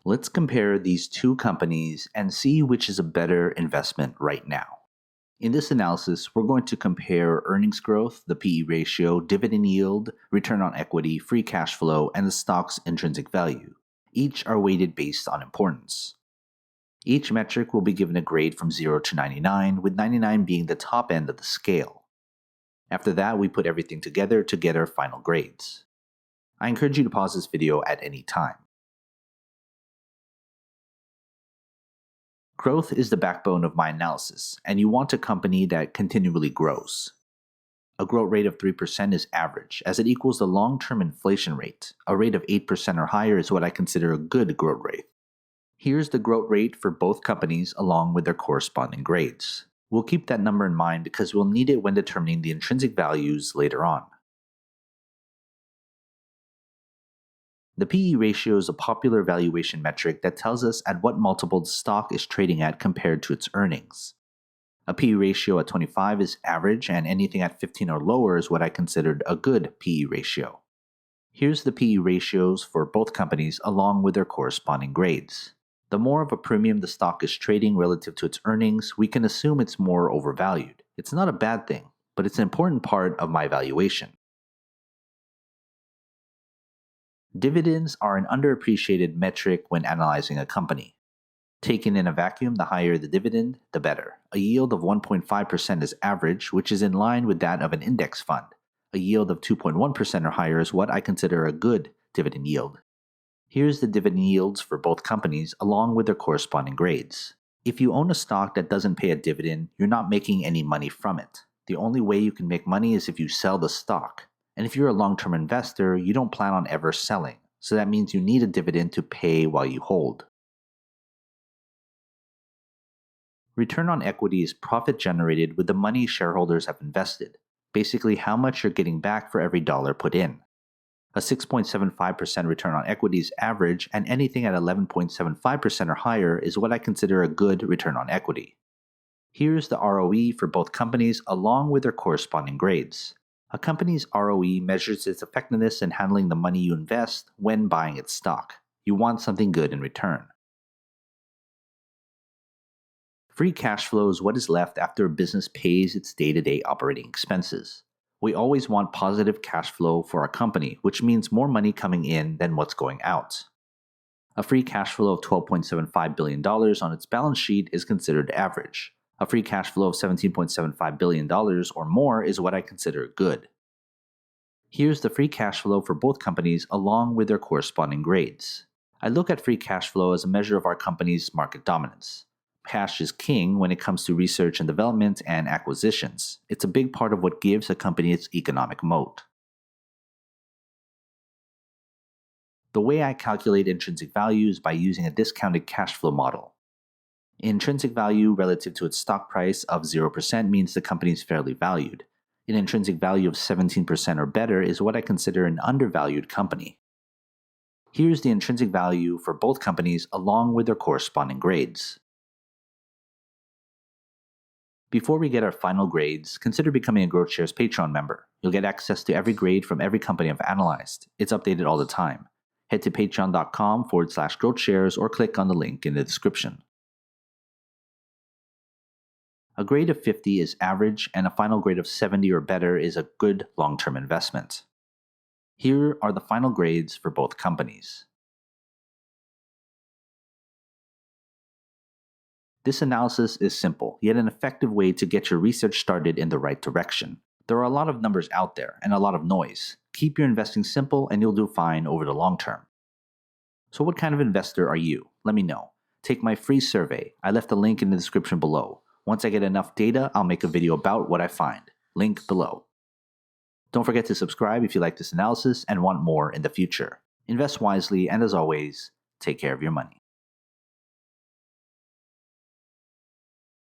Let's compare these two companies and see which is a better investment right now. In this analysis, we're going to compare earnings growth, the PE ratio, dividend yield, return on equity, free cash flow, and the stock's intrinsic value. Each are weighted based on importance. Each metric will be given a grade from 0 to 99, with 99 being the top end of the scale. After that, we put everything together to get our final grades. I encourage you to pause this video at any time. Growth is the backbone of my analysis, and you want a company that continually grows. A growth rate of 3% is average, as it equals the long-term inflation rate. A rate of 8% or higher is what I consider a good growth rate. Here's the growth rate for both companies along with their corresponding grades. We'll keep that number in mind because we'll need it when determining the intrinsic values later on. The PE ratio is a popular valuation metric that tells us at what multiple the stock is trading at compared to its earnings. A PE ratio at 25 is average, and anything at 15 or lower is what I considered a good PE ratio. Here's the PE ratios for both companies along with their corresponding grades. The more of a premium the stock is trading relative to its earnings, we can assume it's more overvalued. It's not a bad thing, but it's an important part of my valuation. Dividends are an underappreciated metric when analyzing a company. Taken in a vacuum, the higher the dividend, the better. A yield of 1.5% is average, which is in line with that of an index fund. A yield of 2.1% or higher is what I consider a good dividend yield. Here's the dividend yields for both companies along with their corresponding grades. If you own a stock that doesn't pay a dividend, you're not making any money from it. The only way you can make money is if you sell the stock. And if you're a long-term investor, you don't plan on ever selling. So that means you need a dividend to pay while you hold. Return on equity is profit generated with the money shareholders have invested. Basically, how much you're getting back for every dollar put in. A 6.75% return on equity is average, and anything at 11.75% or higher is what I consider a good return on equity. Here's the ROE for both companies along with their corresponding grades. A company's ROE measures its effectiveness in handling the money you invest when buying its stock. You want something good in return. Free cash flow is what is left after a business pays its day-to-day operating expenses. We always want positive cash flow for our company, which means more money coming in than what's going out. A free cash flow of $12.75 billion on its balance sheet is considered average. A free cash flow of $17.75 billion or more is what I consider good. Here's the free cash flow for both companies along with their corresponding grades. I look at free cash flow as a measure of our company's market dominance. Cash is king when it comes to research and development and acquisitions. It's a big part of what gives a company its economic moat. The way I calculate intrinsic value is by using a discounted cash flow model. Intrinsic value relative to its stock price of 0% means the company is fairly valued. An intrinsic value of 17% or better is what I consider an undervalued company. Here's the intrinsic value for both companies along with their corresponding grades. Before we get our final grades, consider becoming a GrowthShares Patreon member. You'll get access to every grade from every company I've analyzed. It's updated all the time. Head to patreon.com/GrowthShares or click on the link in the description. A grade of 50 is average, and a final grade of 70 or better is a good long-term investment. Here are the final grades for both companies. This analysis is simple, yet an effective way to get your research started in the right direction. There are a lot of numbers out there and a lot of noise. Keep your investing simple and you'll do fine over the long term. So what kind of investor are you? Let me know. Take my free survey. I left a link in the description below. Once I get enough data, I'll make a video about what I find. Link below. Don't forget to subscribe if you like this analysis and want more in the future. Invest wisely, and as always, take care of your money.